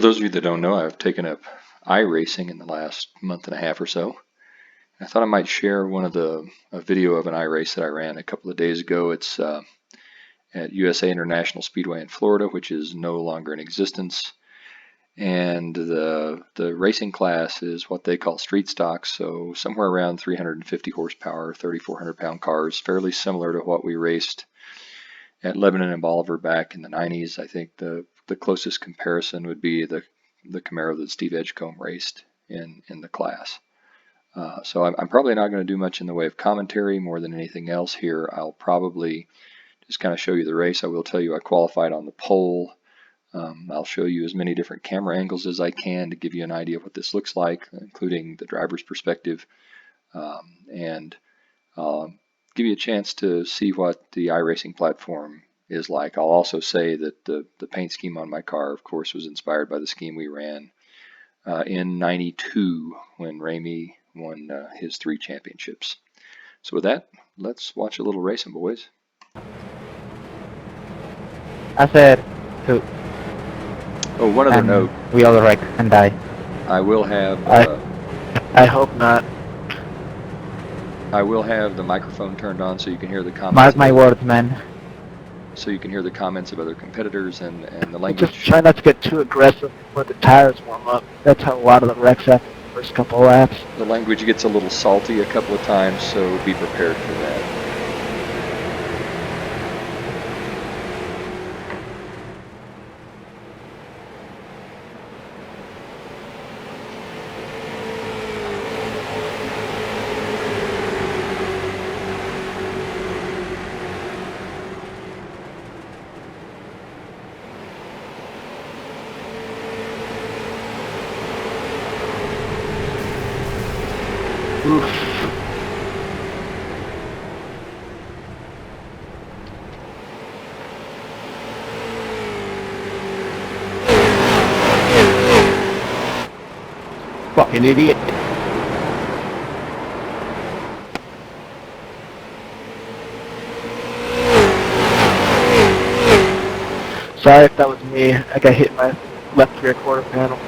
those of you that don't know, I've taken up iRacing in the last month and a half or so. I thought I might share a video of an iRace that I ran a couple of days ago. It's at USA International Speedway in Florida, which is no longer in existence. And the racing class is what they call street stock, so somewhere around 350 horsepower, 3,400 pound cars, fairly similar to what we raced at Lebanon and Bolivar back in the 90s. I think the closest comparison would be the Camaro that Steve Edgecombe raced in the class. So I'm probably not going to do much in the way of commentary more than anything else here. I'll probably just kind of show you the race. I will tell you I qualified on the pole. I'll show you as many different camera angles as I can to give you an idea of what this looks like, including the driver's perspective, and give you a chance to see what the iRacing platform is like. I'll also say that the paint scheme on my car, of course, was inspired by the scheme we ran in '92 when Ramey won his 3 championships. So with that, let's watch a little racing, boys. I said two. Oh, one other note. We all wreck and die. I will have. I hope not. I will have the microphone turned on so you can hear the comments. Mark my words, man. So you can hear the comments of other competitors and the language. Just try not to get too aggressive when the tires warm up. That's how a lot of the wrecks happen in the first couple of laps. The language gets a little salty a couple of times, so be prepared for that. Oof. Fucking idiot. Sorry if that was me. I got hit in my left rear quarter panel.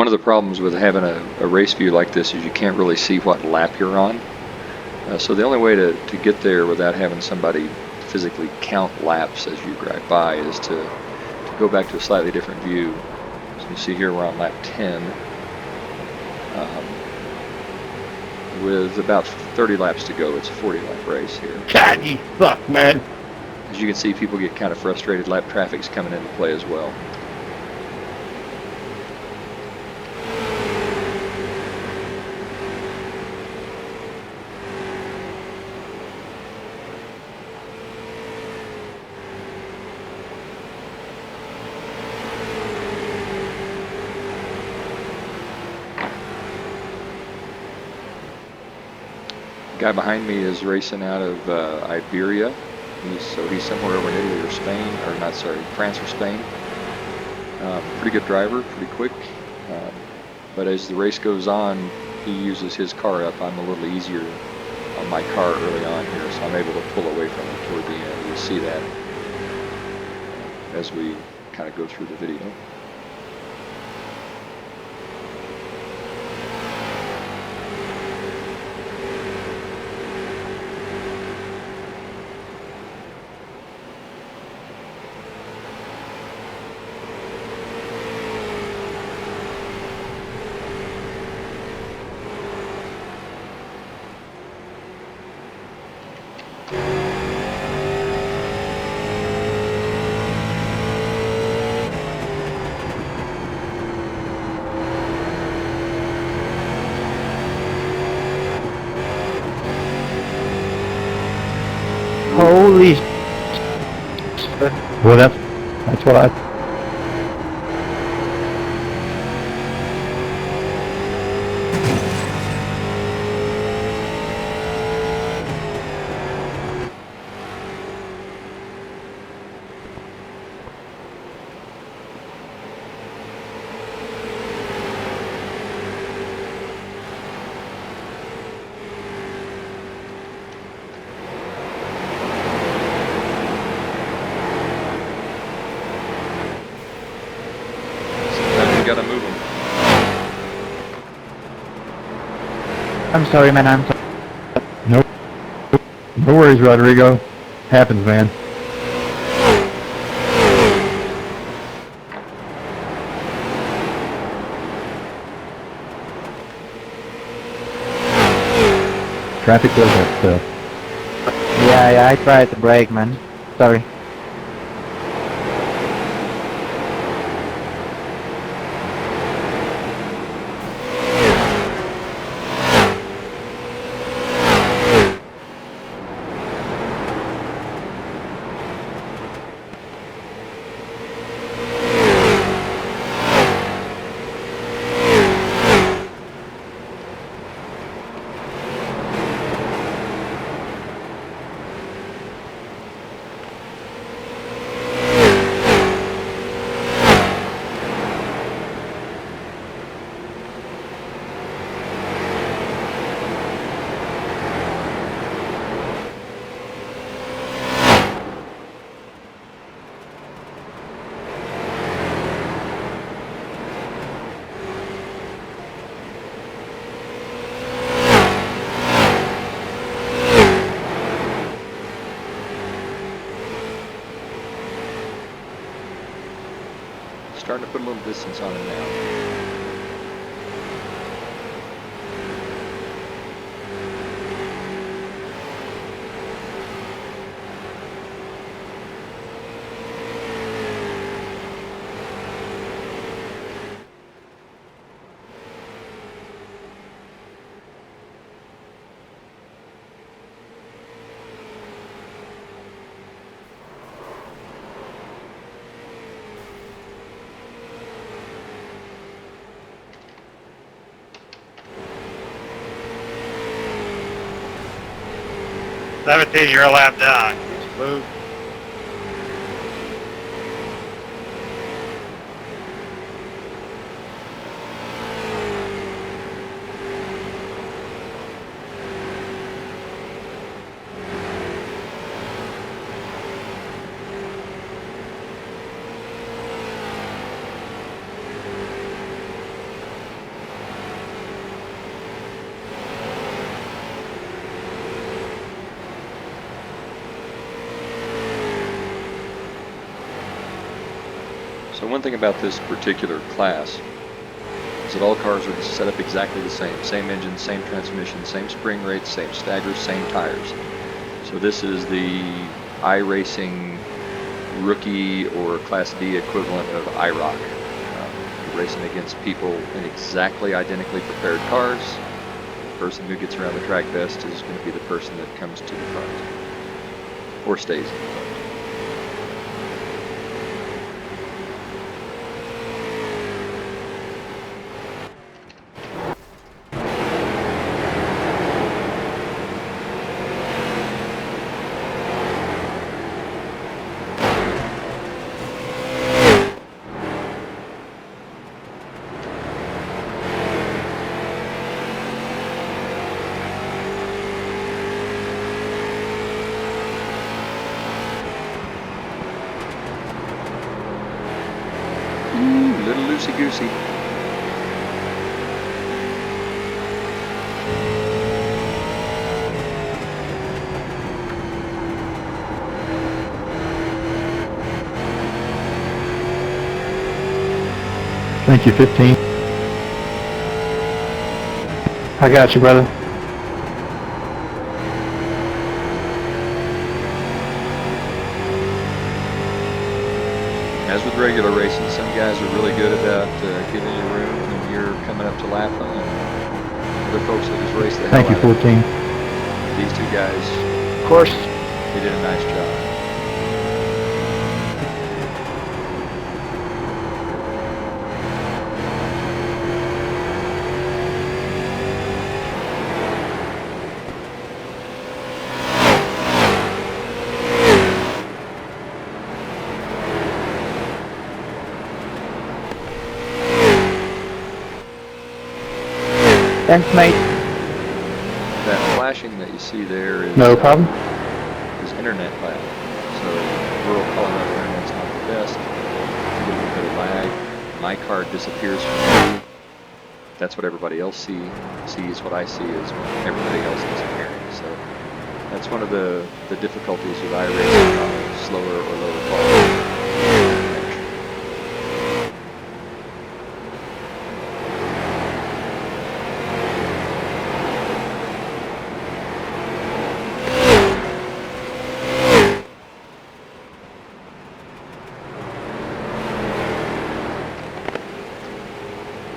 one of the problems with having a race view like this is you can't really see what lap you're on. So the only way to get there without having somebody physically count laps as you drive by is to go back to a slightly different view. So you see here we're on lap 10 with about 30 laps to go. It's a 40-lap race here. God, you suck, man. As you can see, people get kind of frustrated. Lap traffic's coming into play as well. The guy behind me is racing out of Iberia. He's somewhere over in Italy or Spain, or not, sorry, France or Spain. Pretty good driver, pretty quick. But as the race goes on, he uses his car up. I'm a little easier on my car early on here, so I'm able to pull away from him toward the end. You'll see that as we kind of go through the video. Holy. Well, that's what I. You gotta move him. I'm sorry, man. I'm sorry. Nope. No worries, Rodrigo. Happens, man. Traffic does that stuff. Yeah, I tried to brake, man. Sorry. Starting to put a little distance on him now. You're a lap down. Move. So one thing about this particular class is that all cars are set up exactly the same. Same engine, same transmission, same spring rates, same staggers, same tires. So this is the iRacing rookie or Class D equivalent of IROC. You're racing against people in exactly identically prepared cars. The person who gets around the track best is going to be the person that comes to the front or stays in the front. Little loosey-goosey. Thank you, 15. I got you, brother. As with regular racing, some guys are really good about giving you room when you're coming up to lap them, and other folks will just race the hell Thank you, out of 14. it. These two guys, Of course, they did a nice job. thanks, mate. That flashing that you see there is No problem. is internet lag. So rural Colorado internet's not the best. A little bit of lag. My card disappears from me. That's what everybody else sees. What I see is everybody else disappearing. So that's one of the difficulties with iRacing on a slower or lower quality.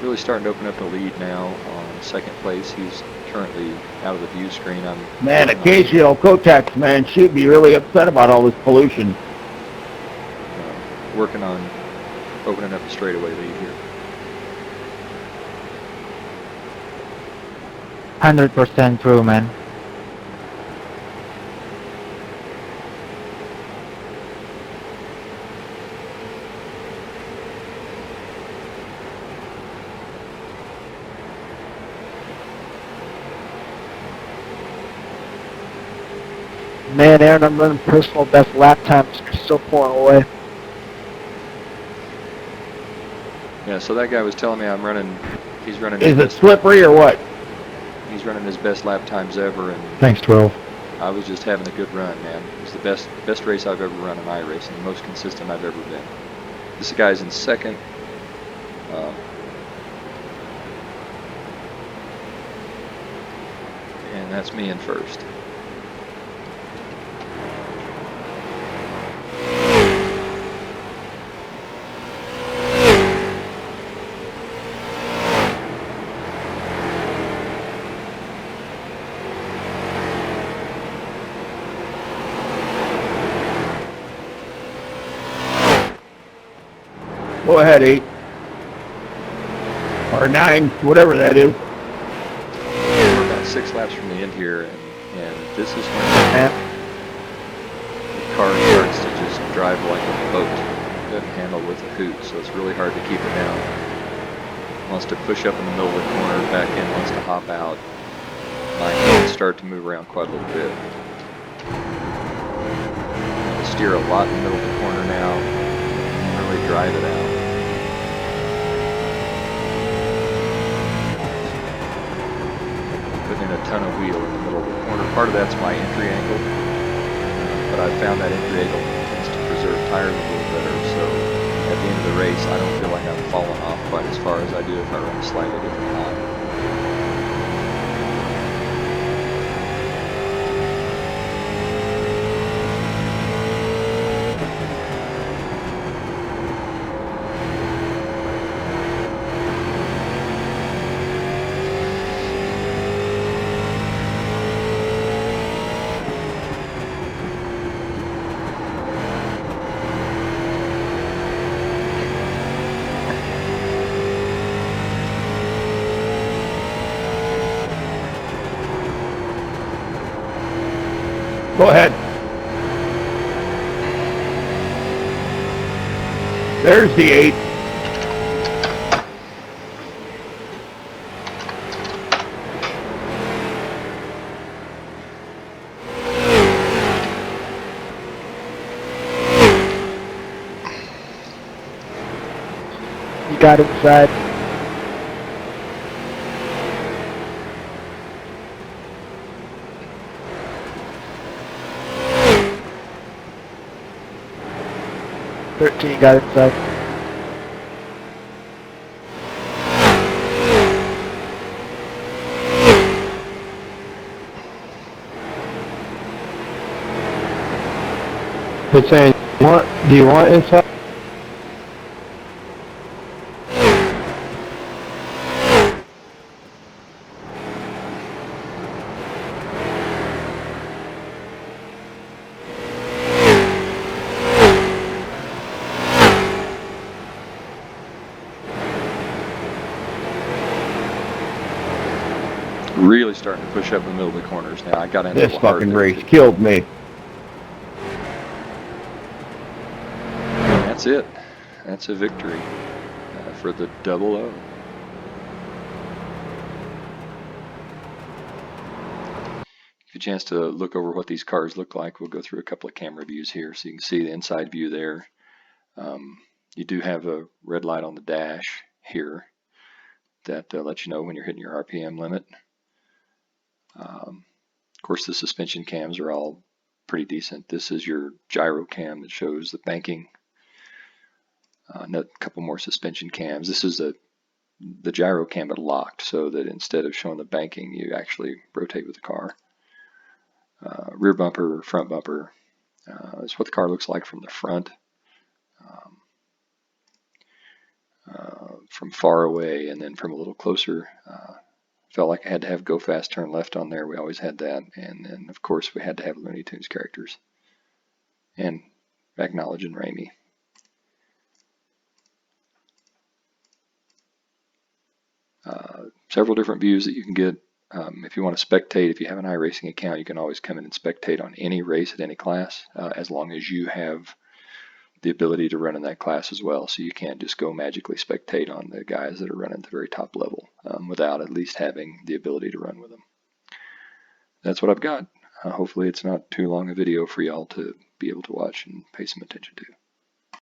Really starting to open up the lead now on second place. He's currently out of the view screen. I'm Man, occasional Kotex, man, she'd be really upset about all this pollution. working on opening up the straightaway lead here. 100% true, man. Man, Aaron, I'm running personal best lap times. You're still pulling away. Yeah, so that guy was telling me he's running Is his it best, slippery or what? he's running his best lap times ever, and Thanks, 12. I was just having a good run, man. It was the best race I've ever run in iRacing, the most consistent I've ever been. This guy's in second. And that's me in first. Go ahead, 8. Or 9, whatever that is. We're about 6 laps from the end here, and this is when the car starts to just drive like a boat. It doesn't handle with a hoot, so it's really hard to keep it down. Wants to push up in the middle of the corner, back in, wants to hop out. My hands start to move around quite a little bit. I steer a lot in the middle of the corner now, and really drive it out. Putting in a ton of wheel in the middle of the corner. Part of that's my entry angle, but I found that entry angle tends to preserve tires a little better, so at the end of the race, I don't feel like I'm falling off quite as far as I do if I run a slightly different lap. Go ahead. There's the 8. You got inside. Got inside. It's saying, do you want inside? Really starting to push up in the middle of the corners now. I got into This a hard fucking there. race killed me. And that's it. That's a victory for the 00. Give you a chance to look over what these cars look like. We'll go through a couple of camera views here so you can see the inside view there. You do have a red light on the dash here that lets you know when you're hitting your RPM limit. Of course, the suspension cams are all pretty decent. This is your gyro cam that shows the banking. A couple more suspension cams. This is the gyro cam but locked, so that instead of showing the banking, you actually rotate with the car. Rear bumper, front bumper. That's what the car looks like from the front. From far away, and then from a little closer. Felt like I had to have go fast, turn left on there. We always had that. And then, of course, we had to have Looney Tunes characters. And acknowledging Raimi. Several different views that you can get. If you want to spectate, if you have an iRacing account, you can always come in and spectate on any race at any class, as long as you have the ability to run in that class as well. So you can't just go magically spectate on the guys that are running at the very top level without at least having the ability to run with them. That's what I've got. Hopefully it's not too long a video for y'all to be able to watch and pay some attention to.